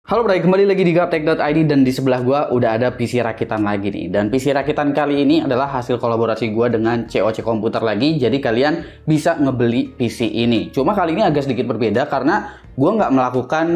Halo Bray, kembali lagi di Gaptek.id dan di sebelah gua udah ada PC rakitan lagi nih. Dan PC rakitan kali ini adalah hasil kolaborasi gua dengan COC Komputer lagi. Jadi kalian bisa ngebeli PC ini. Cuma kali ini agak sedikit berbeda karena gua nggak melakukan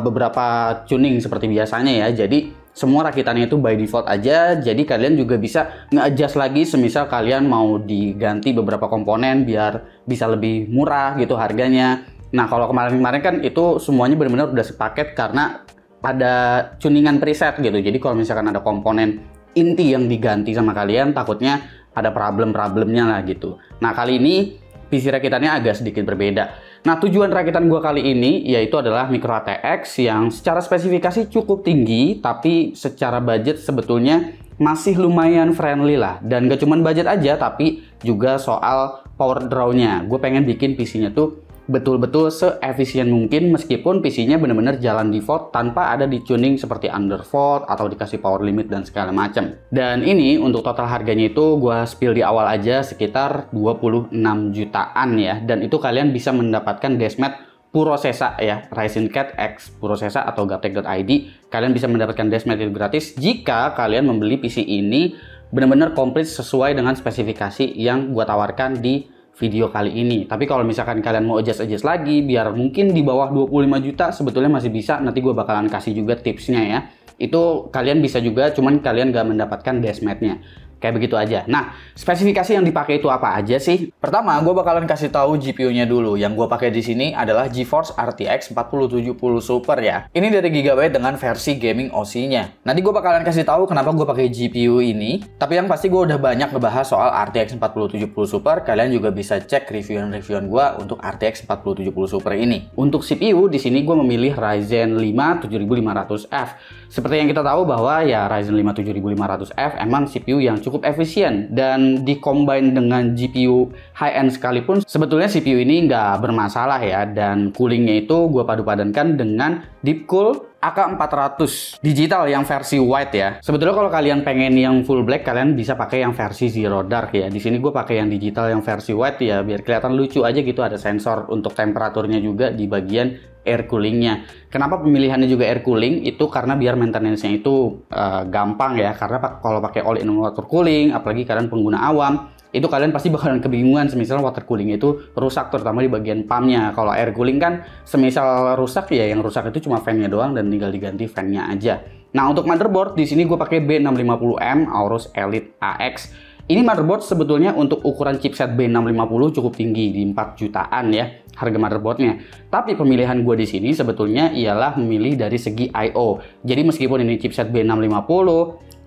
beberapa tuning seperti biasanya ya. Jadi semua rakitannya itu by default aja. Jadi kalian juga bisa nge-adjust lagi semisal kalian mau diganti beberapa komponen biar bisa lebih murah gitu harganya. Nah, kalau kemarin-kemarin kan itu semuanya benar-benar udah sepaket karena ada tuningan preset gitu. Jadi kalau misalkan ada komponen inti yang diganti sama kalian, takutnya ada problem-problemnya lah gitu. Nah, kali ini PC rakitannya agak sedikit berbeda. Nah, tujuan rakitan gua kali ini yaitu adalah Micro ATX yang secara spesifikasi cukup tinggi, tapi secara budget sebetulnya masih lumayan friendly lah. Dan gak cuman budget aja, tapi juga soal power draw-nya. Gue pengen bikin PC-nya tuh betul-betul seefisien mungkin meskipun PC-nya benar-benar jalan default tanpa ada di tuning seperti undervolt atau dikasih power limit dan segala macam. Dan ini untuk total harganya itu gua spill di awal aja sekitar 26 jutaan ya. Dan itu kalian bisa mendapatkan desmet Purosesa ya, Ryzen Cat X Purosesa atau Gaptek.id. Kalian bisa mendapatkan desmet itu gratis jika kalian membeli PC ini benar-benar komplit sesuai dengan spesifikasi yang gua tawarkan di video kali ini. Tapi kalau misalkan kalian mau adjust lagi biar mungkin di bawah 25 juta sebetulnya masih bisa. Nanti gue bakalan kasih juga tipsnya ya. Itu kalian bisa juga, cuman kalian gak mendapatkan desmetnya. Kayak begitu aja. Nah, spesifikasi yang dipakai itu apa aja sih? Pertama, gue bakalan kasih tahu GPU-nya dulu. Yang gue pakai di sini adalah GeForce RTX 4070 Super ya. Ini dari Gigabyte dengan versi gaming OC-nya. Nanti gue bakalan kasih tahu kenapa gue pakai GPU ini. Tapi yang pasti gue udah banyak ngebahas soal RTX 4070 Super. Kalian juga bisa cek review-reviewan gue untuk RTX 4070 Super ini. Untuk CPU di sini gue memilih Ryzen 5 7500F. Seperti yang kita tahu bahwa ya Ryzen 5 7500F emang CPU yang cukup efisien dan di-combine dengan GPU high-end sekalipun sebetulnya CPU ini nggak bermasalah ya. Dan coolingnya itu gue padu-padankan dengan Deepcool AK400 digital yang versi white ya. Sebetulnya kalau kalian pengen yang full black kalian bisa pakai yang versi zero dark ya. Di sini gue pakai yang digital yang versi white ya biar kelihatan lucu aja gitu, ada sensor untuk temperaturnya juga di bagian air coolingnya. Kenapa pemilihannya juga air cooling? Itu karena biar maintenance-nya itu gampang ya. Karena kalau pakai all in water cooling, apalagi kalian pengguna awam, itu kalian pasti bakalan kebingungan semisal water cooling itu rusak, terutama di bagian pumpnya. Kalau air cooling kan semisal rusak ya, yang rusak itu cuma fan-nya doang dan tinggal diganti fan-nya aja. Nah, untuk motherboard di sini gue pakai B650M Aorus Elite AX. Ini motherboard sebetulnya untuk ukuran chipset B650 cukup tinggi di 4 jutaan ya harga motherboardnya. Tapi pemilihan gue di sini sebetulnya ialah memilih dari segi I/O. Jadi meskipun ini chipset B650,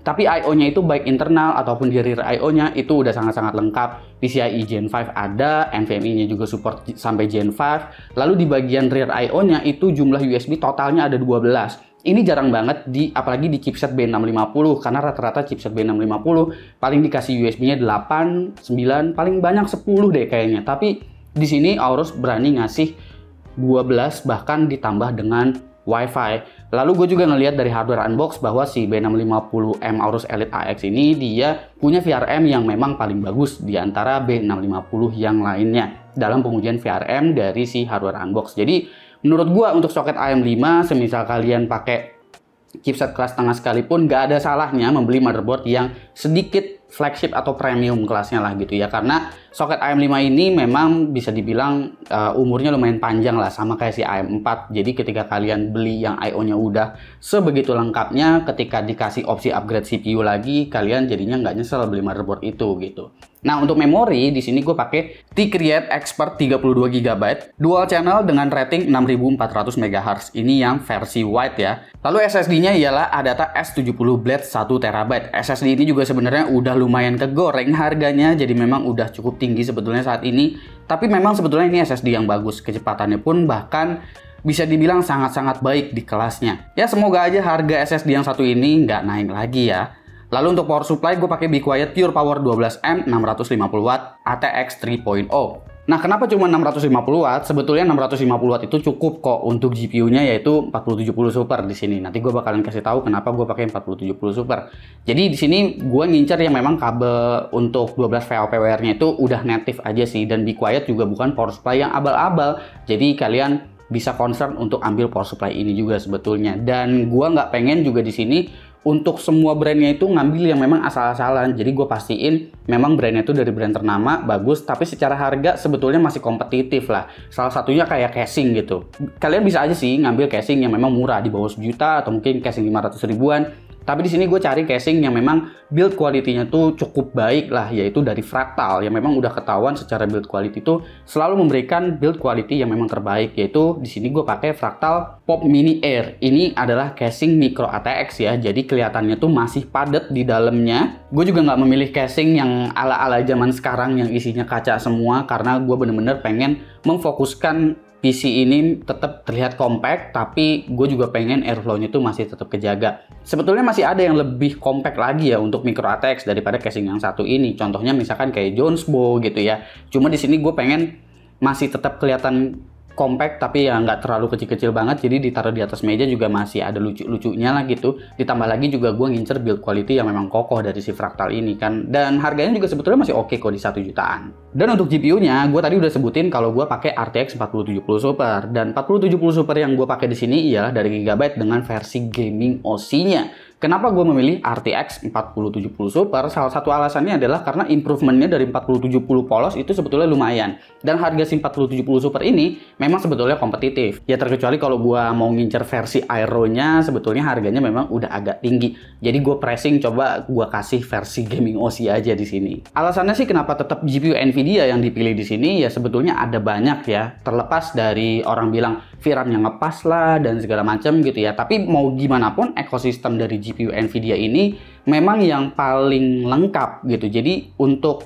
tapi I/O-nya itu baik internal ataupun di rear I/O-nya itu udah sangat-sangat lengkap. PCIe Gen 5 ada, NVMe-nya juga support sampai Gen 5. Lalu di bagian rear I/O-nya itu jumlah USB totalnya ada 12. Ini jarang banget apalagi di chipset B650 karena rata-rata chipset B650 paling dikasih USB-nya 8, 9, paling banyak 10 deh kayaknya. Tapi di sini Aorus berani ngasih 12 bahkan ditambah dengan Wi-Fi. Lalu gue juga ngelihat dari hardware unbox bahwa si B650M Aorus Elite AX ini dia punya VRM yang memang paling bagus di antara B650 yang lainnya dalam pengujian VRM dari si hardware unbox. Jadi menurut gua untuk soket AM5 semisal kalian pakai chipset kelas tengah sekalipun gak ada salahnya membeli motherboard yang sedikit flagship atau premium kelasnya lah gitu ya, karena soket AM5 ini memang bisa dibilang umurnya lumayan panjang lah sama kayak si AM4. Jadi ketika kalian beli yang I/O-nya udah sebegitu lengkapnya, ketika dikasih opsi upgrade CPU lagi kalian jadinya nggak nyesel beli motherboard itu gitu. Nah, untuk memori di sini gue pakai T-Create Expert 32 GB dual channel dengan rating 6400 MHz. Ini yang versi white ya. Lalu SSD-nya ialah Adata S70 Blade 1 TB. SSD ini juga sebenarnya udah lumayan kegoreng harganya, jadi memang udah cukup tinggi sebetulnya saat ini. Tapi memang sebetulnya ini SSD yang bagus, kecepatannya pun bahkan bisa dibilang sangat-sangat baik di kelasnya. Ya semoga aja harga SSD yang satu ini nggak naik lagi ya. Lalu untuk power supply gue pakai Be Quiet Pure Power 12M 650W ATX 3.0. Nah, kenapa cuma 650 watt? Sebetulnya 650 watt itu cukup kok untuk GPU-nya yaitu 4070 Super di sini. Nanti gue bakalan kasih tahu kenapa gue pakai 4070 Super. Jadi di sini gue ngincer yang memang kabel untuk 12 VOP wire-nya itu udah native aja sih, dan Be Quiet juga bukan power supply yang abal-abal. Jadi kalian bisa concern untuk ambil power supply ini juga sebetulnya. Dan gua nggak pengen juga di sini untuk semua brandnya itu ngambil yang memang asal-asalan. Jadi gue pastiin memang brandnya itu dari brand ternama, bagus, tapi secara harga sebetulnya masih kompetitif lah. Salah satunya kayak casing gitu. Kalian bisa aja sih ngambil casing yang memang murah, di bawah 1 juta atau mungkin casing 500 ribuan. Tapi di sini gue cari casing yang memang build quality-nya tuh cukup baik lah, yaitu dari Fractal, yang memang udah ketahuan secara build quality itu selalu memberikan build quality yang memang terbaik, yaitu di sini gue pakai Fractal Pop Mini Air. Ini adalah casing micro ATX ya, jadi kelihatannya tuh masih padat di dalamnya. Gue juga nggak memilih casing yang ala-ala zaman sekarang yang isinya kaca semua, karena gue bener-bener pengen memfokuskan PC ini tetap terlihat compact, tapi gue juga pengen airflow-nya tuh masih tetap kejaga. Sebetulnya masih ada yang lebih compact lagi ya untuk micro ATX daripada casing yang satu ini. Contohnya misalkan kayak Jonesbow gitu ya. Cuma di sini gue pengen masih tetap kelihatan compact, tapi ya nggak terlalu kecil-kecil banget, jadi ditaruh di atas meja juga masih ada lucu-lucunya lah gitu. Ditambah lagi juga gue ngincer build quality yang memang kokoh dari si Fractal ini kan, dan harganya juga sebetulnya masih oke kok di 1 jutaan. Dan untuk GPU-nya, gue tadi udah sebutin kalau gue pakai RTX 4070 Super, dan 4070 Super yang gue pakai di sini ialah dari Gigabyte dengan versi gaming OC-nya. Kenapa gue memilih RTX 4070 Super? Salah satu alasannya adalah karena improvementnya dari 4070 polos itu sebetulnya lumayan. Dan harga si 4070 Super ini memang sebetulnya kompetitif. Ya terkecuali kalau gue mau ngincer versi Aero-nya, sebetulnya harganya memang udah agak tinggi. Jadi gue pressing coba gue kasih versi gaming OC aja di sini. Alasannya sih kenapa tetap GPU Nvidia yang dipilih di sini, ya sebetulnya ada banyak ya. Terlepas dari orang bilang VRAM-nya ngepas lah dan segala macam gitu ya. Tapi mau gimana pun ekosistem dari GPU Nvidia ini memang yang paling lengkap gitu. Jadi untuk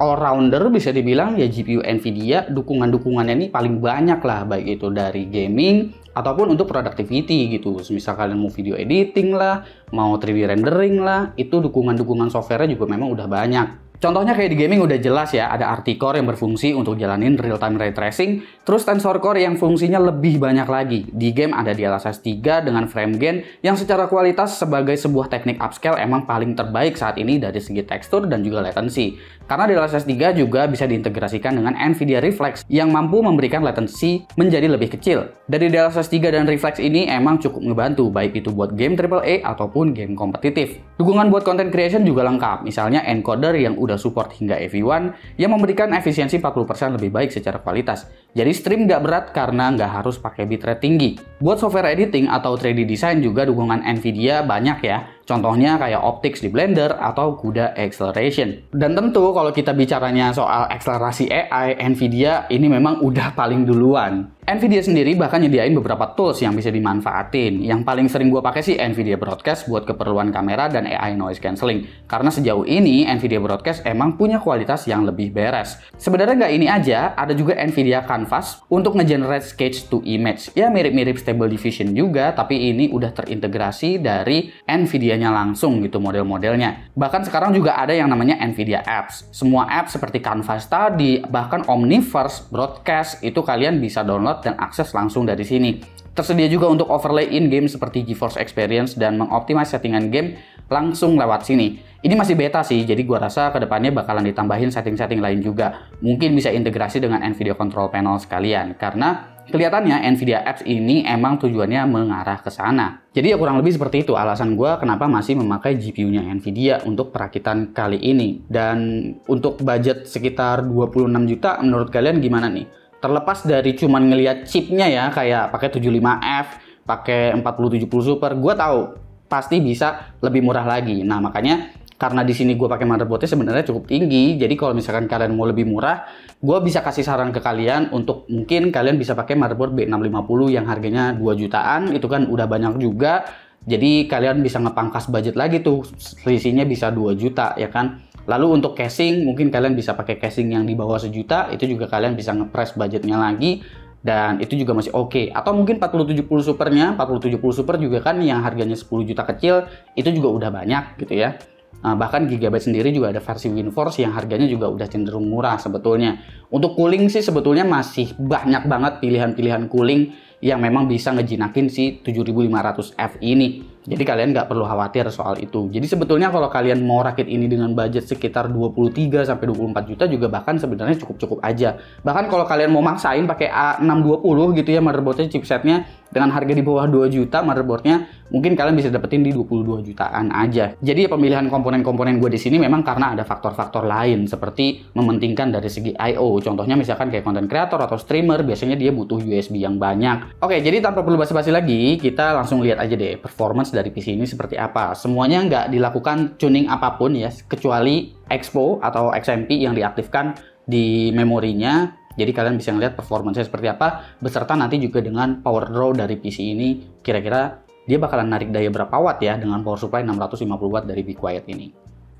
all-rounder bisa dibilang ya GPU Nvidia dukungan-dukungannya ini paling banyak lah, baik itu dari gaming ataupun untuk productivity gitu. Misal kalian mau video editing lah, mau 3D rendering lah, itu dukungan-dukungan software-nya juga memang udah banyak. Contohnya kayak di gaming udah jelas ya, ada RT Core yang berfungsi untuk jalanin real-time ray tracing, terus Tensor Core yang fungsinya lebih banyak lagi. Di game ada DLSS 3 dengan frame gain yang secara kualitas sebagai sebuah teknik upscale emang paling terbaik saat ini dari segi tekstur dan juga latency. Karena DLSS 3 juga bisa diintegrasikan dengan Nvidia Reflex yang mampu memberikan latency menjadi lebih kecil. Dari DLSS 3 dan Reflex ini emang cukup ngebantu, baik itu buat game AAA ataupun game kompetitif. Dukungan buat content creation juga lengkap, misalnya encoder yang udah support hingga AV1 yang memberikan efisiensi 40% lebih baik secara kualitas. Jadi stream nggak berat karena nggak harus pakai bitrate tinggi. Buat software editing atau 3D design juga dukungan Nvidia banyak ya. Contohnya kayak Optics di Blender atau CUDA Acceleration. Dan tentu kalau kita bicaranya soal akselerasi AI, Nvidia ini memang udah paling duluan. Nvidia sendiri bahkan nyediain beberapa tools yang bisa dimanfaatin. Yang paling sering gue pakai sih Nvidia Broadcast buat keperluan kamera dan AI noise cancelling. Karena sejauh ini Nvidia Broadcast emang punya kualitas yang lebih beres. Sebenarnya nggak ini aja, ada juga Nvidia Canvas untuk ngegenerate sketch to image. Ya mirip-mirip Stable Diffusion juga, tapi ini udah terintegrasi dari Nvidia-nya langsung gitu model-modelnya. Bahkan sekarang juga ada yang namanya Nvidia Apps. Semua apps seperti Canvas tadi, bahkan Omniverse, Broadcast, itu kalian bisa download dan akses langsung dari sini. Tersedia juga untuk overlay in-game seperti GeForce Experience dan mengoptimize settingan game langsung lewat sini. Ini masih beta sih, jadi gua rasa kedepannya bakalan ditambahin setting-setting lain juga. Mungkin bisa integrasi dengan Nvidia Control Panel sekalian, karena kelihatannya Nvidia Apps ini emang tujuannya mengarah ke sana. Jadi ya kurang lebih seperti itu alasan gue kenapa masih memakai GPU-nya Nvidia untuk perakitan kali ini. Dan untuk budget sekitar 26 juta, menurut kalian gimana nih? Terlepas dari cuman ngelihat chipnya ya, kayak pakai 75F, pakai 4070 Super, gue tahu pasti bisa lebih murah lagi. Nah makanya karena di sini gue pakai motherboardnya sebenarnya cukup tinggi, jadi kalau misalkan kalian mau lebih murah, gue bisa kasih saran ke kalian untuk mungkin kalian bisa pakai motherboard B650 yang harganya 2 jutaan, itu kan udah banyak juga. Jadi kalian bisa ngepangkas budget lagi tuh, selisihnya bisa 2 juta ya kan. Lalu untuk casing, mungkin kalian bisa pakai casing yang di bawah 1 juta, itu juga kalian bisa nge-press budgetnya lagi. Dan itu juga masih oke. Atau mungkin 4070 Supernya, 4070 Super juga kan yang harganya 10 juta kecil, itu juga udah banyak gitu ya. Nah, bahkan Gigabyte sendiri juga ada versi WindForce yang harganya juga udah cenderung murah sebetulnya. Untuk cooling sih sebetulnya masih banyak banget pilihan-pilihan cooling yang memang bisa ngejinakin si 7500F ini. Jadi kalian nggak perlu khawatir soal itu. Jadi sebetulnya kalau kalian mau rakit ini dengan budget sekitar 23-24 juta juga bahkan sebenarnya cukup-cukup aja. Bahkan kalau kalian mau maksain pakai A620 gitu ya motherboardnya, chipsetnya dengan harga di bawah 2 juta motherboardnya, mungkin kalian bisa dapetin di 22 jutaan aja. Jadi pemilihan komponen-komponen gue di sini memang karena ada faktor-faktor lain seperti mementingkan dari segi I/O. Contohnya misalkan kayak content creator atau streamer, biasanya dia butuh USB yang banyak. Oke, jadi tanpa perlu basa-basi lagi, kita langsung lihat aja deh performance dari PC ini seperti apa. Semuanya nggak dilakukan tuning apapun ya, kecuali Expo atau XMP yang diaktifkan di memorinya. Jadi kalian bisa ngeliat performanya seperti apa, beserta nanti juga dengan power draw dari PC ini. Kira-kira dia bakalan narik daya berapa watt ya dengan power supply 650 watt dari Be Quiet ini.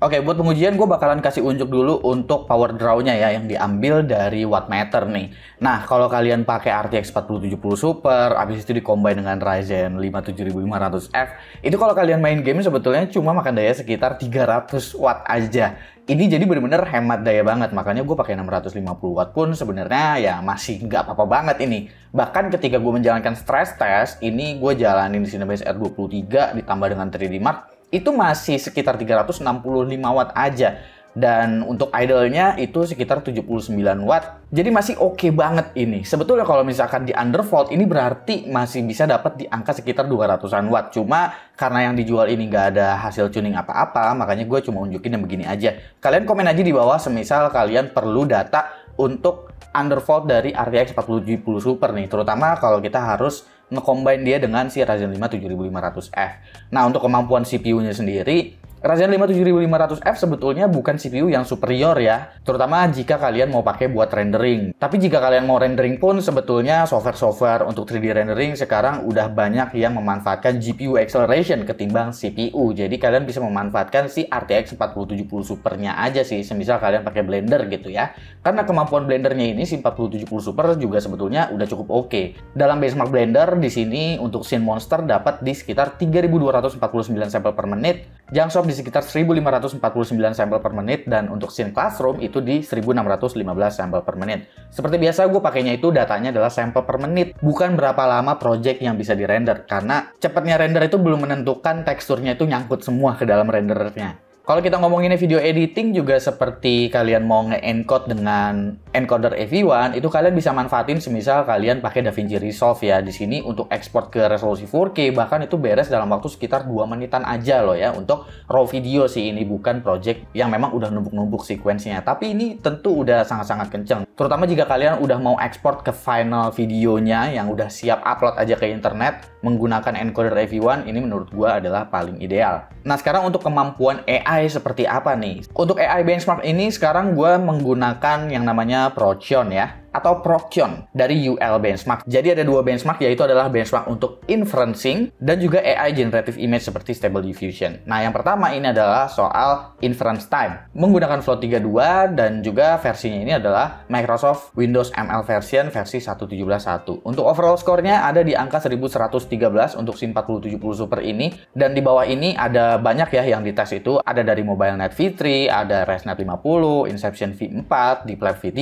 Oke, buat pengujian gue bakalan kasih unjuk dulu untuk power draw-nya ya, yang diambil dari wattmeter nih. Nah, kalau kalian pakai RTX 4070 Super, habis itu dikombin dengan Ryzen 5 7500F, itu kalau kalian main game sebetulnya cuma makan daya sekitar 300 watt aja. Ini jadi bener-bener hemat daya banget, makanya gue pakai 650 watt pun sebenarnya ya masih nggak apa-apa banget ini. Bahkan ketika gue menjalankan stress test, ini gue jalanin di Cinebench R23 ditambah dengan 3D Mark, itu masih sekitar 365 watt aja. Dan untuk idle-nya itu sekitar 79 watt. Jadi masih oke banget ini. Sebetulnya kalau misalkan di undervolt ini berarti masih bisa dapat di angka sekitar 200-an watt. Cuma karena yang dijual ini nggak ada hasil tuning apa-apa, makanya gue cuma unjukin yang begini aja. Kalian komen aja di bawah semisal kalian perlu data untuk undervolt dari RTX 4070 Super nih. Terutama kalau kita harus nge-combine dia dengan si Ryzen 5 7500F. Nah, untuk kemampuan CPU-nya sendiri, Ryzen 5 7500F sebetulnya bukan CPU yang superior ya, terutama jika kalian mau pakai buat rendering. Tapi jika kalian mau rendering pun sebetulnya software-software untuk 3D rendering sekarang udah banyak yang memanfaatkan GPU acceleration ketimbang CPU. Jadi kalian bisa memanfaatkan si RTX 4070 Super-nya aja sih, semisal kalian pakai Blender gitu ya. Karena kemampuan Blendernya ini si 4070 Super juga sebetulnya udah cukup oke. Dalam benchmark Blender di sini untuk Scene Monster dapat di sekitar 3249 sampel per menit, Jangshop di sekitar 1549 sampel per menit, dan untuk Scene Classroom itu di 1615 sampel per menit. Seperti biasa gue pakainya itu datanya adalah sampel per menit, bukan berapa lama project yang bisa dirender, karena cepatnya render itu belum menentukan teksturnya itu nyangkut semua ke dalam renderernya. Kalau kita ngomongin video editing juga seperti kalian mau nge-encode dengan encoder AV1, itu kalian bisa manfaatin semisal kalian pakai DaVinci Resolve ya. Di sini untuk ekspor ke resolusi 4K bahkan itu beres dalam waktu sekitar 2 menitan aja loh ya. Untuk raw video sih, ini bukan project yang memang udah numpuk-numpuk sequence-nya. Tapi ini tentu udah sangat-sangat kenceng. Terutama jika kalian udah mau ekspor ke final videonya yang udah siap upload aja ke internet menggunakan encoder AV1, ini menurut gua adalah paling ideal. Nah, sekarang untuk kemampuan AI seperti apa nih? Untuk AI benchmark ini sekarang gue menggunakan yang namanya Protion ya, atau Proction dari UL Benchmark. Jadi ada dua benchmark, yaitu adalah benchmark untuk inferencing dan juga AI generative image seperti Stable Diffusion. Nah, yang pertama ini adalah soal inference time. Menggunakan Float 32 dan juga versinya ini adalah Microsoft Windows ML versi 1.17.1. Untuk overall score-nya ada di angka 1113 untuk Scene 4070 Super ini, dan di bawah ini ada banyak ya yang dites itu. Ada dari MobileNet V3, ada ResNet 50, Inception V4, DeepLab V3.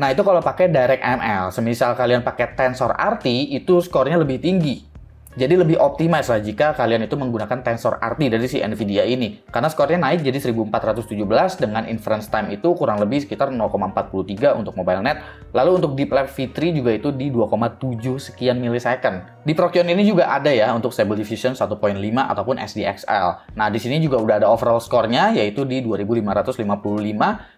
Nah, itu kalau pakai DirectML, semisal kalian pakai TensorRT, itu skornya lebih tinggi. Jadi lebih optimize lah jika kalian itu menggunakan TensorRT dari si Nvidia ini. Karena skornya naik jadi 1417 dengan inference time itu kurang lebih sekitar 0,43 untuk MobileNet. Lalu untuk DeepLab V3 juga itu di 2,7 sekian milisecond. Di Proction ini juga ada ya untuk Stable Diffusion 1.5 ataupun SDXL. Nah, di sini juga udah ada overall skornya yaitu di 2555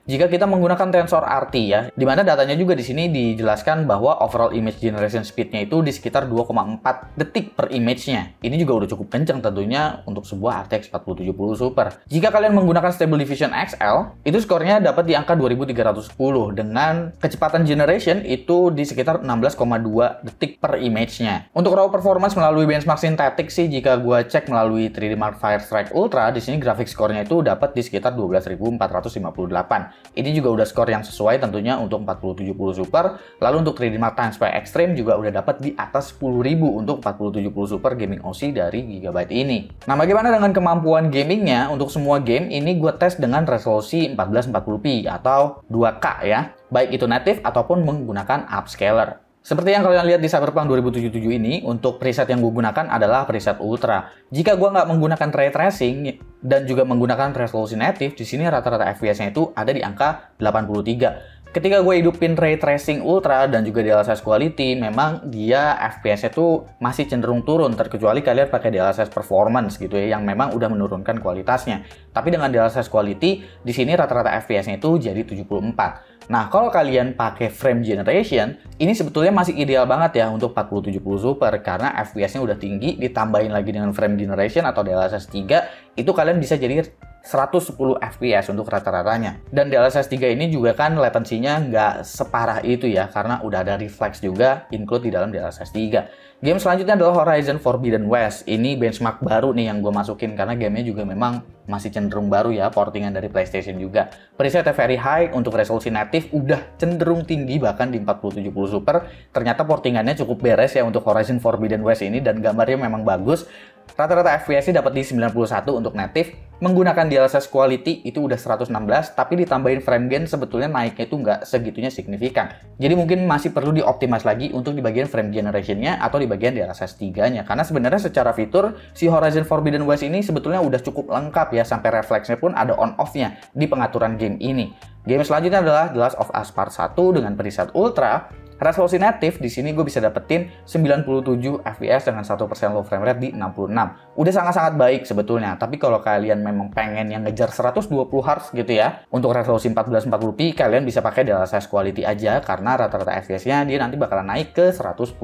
jika kita menggunakan TensorRT ya. Dimana datanya juga di sini dijelaskan bahwa overall image generation speed-nya itu di sekitar 2,4 detik per image-nya. Ini juga udah cukup kenceng tentunya untuk sebuah RTX 4070 Super. Jika kalian menggunakan Stable Diffusion XL, itu skornya dapat di angka 2310 dengan kecepatan generation itu di sekitar 16,2 detik per image-nya. Untuk raw performance melalui benchmark sintetik sih, jika gua cek melalui 3D Mark Firestrike Ultra, di sini grafik skornya itu dapat di sekitar 12.458. Ini juga udah skor yang sesuai tentunya untuk 4070 Super. Lalu untuk 3D Mark Time Spy Extreme juga udah dapat di atas 10.000 untuk 4070 Super Gaming OC dari Gigabyte ini. Nah, bagaimana dengan kemampuan gamingnya? Untuk semua game ini gue tes dengan resolusi 1440p atau 2K ya, baik itu native ataupun menggunakan upscaler. Seperti yang kalian lihat di Cyberpunk 2077 ini, untuk preset yang gue gunakan adalah preset Ultra. Jika gue nggak menggunakan ray tracing dan juga menggunakan resolusi native, di sini rata-rata FPS-nya itu ada di angka 83. Ketika gue hidupin ray tracing Ultra dan juga DLSS quality, memang dia FPS-nya tuh masih cenderung turun, terkecuali kalian pakai DLSS performance gitu ya, yang memang udah menurunkan kualitasnya. Tapi dengan DLSS quality, di sini rata-rata FPS-nya itu jadi 74. Nah, kalau kalian pakai frame generation, ini sebetulnya masih ideal banget ya untuk 4070 Super karena FPS-nya udah tinggi, ditambahin lagi dengan frame generation atau DLSS 3, itu kalian bisa jadi 110 FPS untuk rata-ratanya. Dan DLSS 3 ini juga kan latensinya nggak separah itu ya, karena udah ada reflex juga include di dalam DLSS 3. Game selanjutnya adalah Horizon Forbidden West. Ini benchmark baru nih yang gue masukin karena gamenya juga memang masih cenderung baru ya, portingan dari PlayStation juga. Presetnya very high, untuk resolusi native udah cenderung tinggi bahkan di 4070 Super. Ternyata portingannya cukup beres ya untuk Horizon Forbidden West ini dan gambarnya memang bagus. Rata-rata FPS-nya dapat di 91 untuk native. Menggunakan DLSS quality itu udah 116, tapi ditambahin frame gain sebetulnya naiknya itu nggak segitunya signifikan. Jadi mungkin masih perlu dioptimize lagi untuk di bagian frame generation-nya atau di bagian DLSS 3-nya. Karena sebenarnya secara fitur, si Horizon Forbidden West ini sebetulnya udah cukup lengkap ya, sampai refleksnya pun ada on-off-nya di pengaturan game ini. Game selanjutnya adalah The Last of Us Part 1 dengan preset Ultra. Resolusi native di sini gue bisa dapetin 97 FPS dengan 1% low frame rate di 66. Udah sangat-sangat baik sebetulnya, tapi kalau kalian memang pengen yang ngejar 120 Hz gitu ya, untuk resolusi 1440p kalian bisa pakai DLSS quality aja karena rata-rata FPS-nya dia nanti bakalan naik ke 127.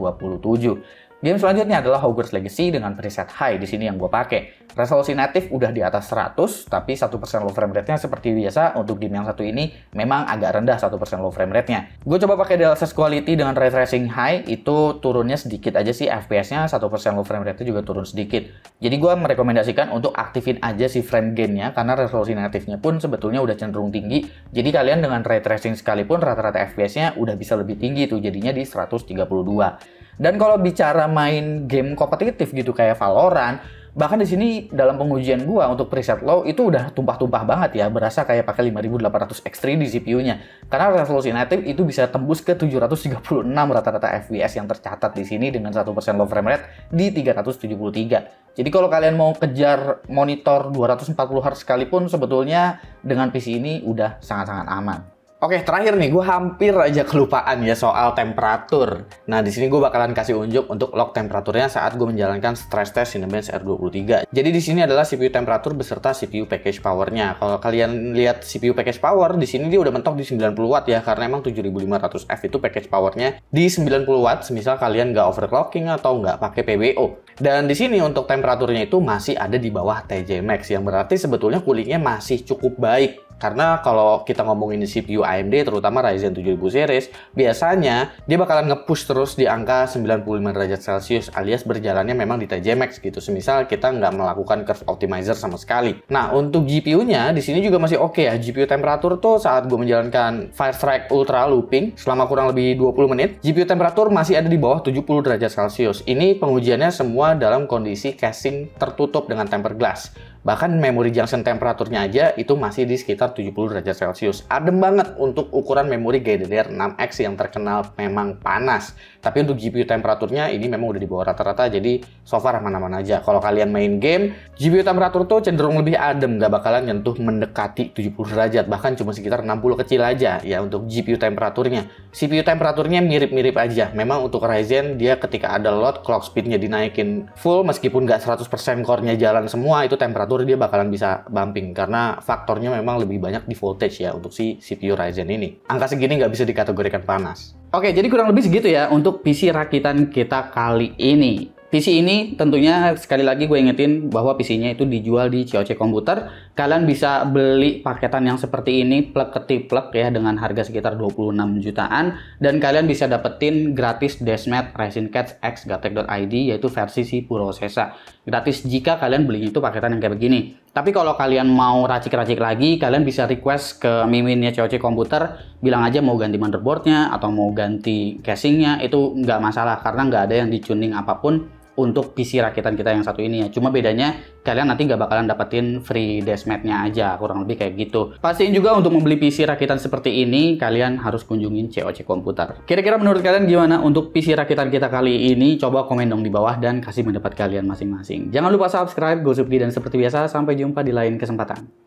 Game selanjutnya adalah Hogwarts Legacy dengan preset high di sini yang gue pakai. Resolusi native udah di atas 100, tapi 1% low frame rate-nya seperti biasa untuk game yang satu ini memang agak rendah 1% low frame rate-nya. Gue coba pakai DLSS quality dengan ray tracing high, itu turunnya sedikit aja sih FPS-nya, 1% low frame rate-nya juga turun sedikit. Jadi gue merekomendasikan untuk aktifin aja si frame gain-nya karena resolusi native-nya pun sebetulnya udah cenderung tinggi. Jadi kalian dengan ray tracing sekalipun rata-rata FPS-nya udah bisa lebih tinggi tuh, jadinya di 132. Dan kalau bicara main game kompetitif gitu kayak Valorant, bahkan di sini dalam pengujian gua untuk preset low itu udah tumpah-tumpah banget ya, berasa kayak pakai 5800 X3 di CPU-nya. Karena resolusi native itu bisa tembus ke 736 rata-rata FPS yang tercatat di sini dengan 1% low frame rate di 373. Jadi kalau kalian mau kejar monitor 240 Hz sekalipun sebetulnya dengan PC ini udah sangat-sangat aman. Oke, terakhir nih, gue hampir aja kelupaan ya soal temperatur. Nah, di sini gue bakalan kasih unjuk untuk log temperaturnya saat gue menjalankan stress test Cinebench R23. Jadi di sini adalah CPU temperatur beserta CPU package powernya. Kalau kalian lihat CPU package power, di sini dia udah mentok di 90 watt ya, karena emang 7500F itu package powernya di 90 watt. Semisal kalian nggak overclocking atau nggak pakai PWO. Dan di sini untuk temperaturnya itu masih ada di bawah TJ Max, yang berarti sebetulnya coolingnya masih cukup baik. Karena kalau kita ngomongin CPU AMD, terutama Ryzen 7000 series, biasanya dia bakalan nge-push terus di angka 95 derajat Celcius, alias berjalannya memang di TJ Max gitu. Semisal kita nggak melakukan curve optimizer sama sekali. Nah, untuk GPU-nya di sini juga masih oke ya. GPU temperatur tuh saat gue menjalankan Firestrike Ultra Looping selama kurang lebih 20 menit, GPU temperatur masih ada di bawah 70 derajat Celcius. Ini pengujiannya semua dalam kondisi casing tertutup dengan tempered glass. Bahkan memori junction temperaturnya aja itu masih di sekitar 70 derajat Celcius. Adem banget untuk ukuran memori GDDR6X yang terkenal memang panas. Tapi untuk GPU temperaturnya ini memang udah di bawah rata-rata, jadi so far aman-aman aja. Kalau kalian main game, GPU temperatur tuh cenderung lebih adem, nggak bakalan nyentuh mendekati 70 derajat, bahkan cuma sekitar 60 kecil aja ya untuk GPU temperaturnya. CPU temperaturnya mirip-mirip aja. Memang untuk Ryzen, dia ketika ada load, clock speednya dinaikin full, meskipun nggak 100% core-nya jalan semua, itu temperatur dia bakalan bisa bumping, karena faktornya memang lebih banyak di voltage ya untuk si CPU Ryzen ini. Angka segini nggak bisa dikategorikan panas. Oke, jadi kurang lebih segitu ya untuk PC rakitan kita kali ini. PC ini tentunya sekali lagi gue ingetin bahwa PC-nya itu dijual di COC Komputer. Kalian bisa beli paketan yang seperti ini plug ketiplek ya dengan harga sekitar 26 jutaan, dan kalian bisa dapetin gratis Desmet Ryzen Cats X Gatek.id yaitu versi si Purosesa. Gratis jika kalian beli itu paketan yang kayak begini. Tapi kalau kalian mau racik-racik lagi, kalian bisa request ke miminnya COC Komputer, bilang aja mau ganti motherboardnya atau mau ganti casingnya, itu nggak masalah karena nggak ada yang di tuning apapun untuk PC rakitan kita yang satu ini ya. Cuma bedanya kalian nanti nggak bakalan dapetin free deskmat-nya aja, kurang lebih kayak gitu. Pastiin juga untuk membeli PC rakitan seperti ini, kalian harus kunjungin COC Komputer. Kira-kira menurut kalian gimana untuk PC rakitan kita kali ini? Coba komen dong di bawah dan kasih pendapat kalian masing-masing. Jangan lupa subscribe, gue Supdi, dan seperti biasa, sampai jumpa di lain kesempatan.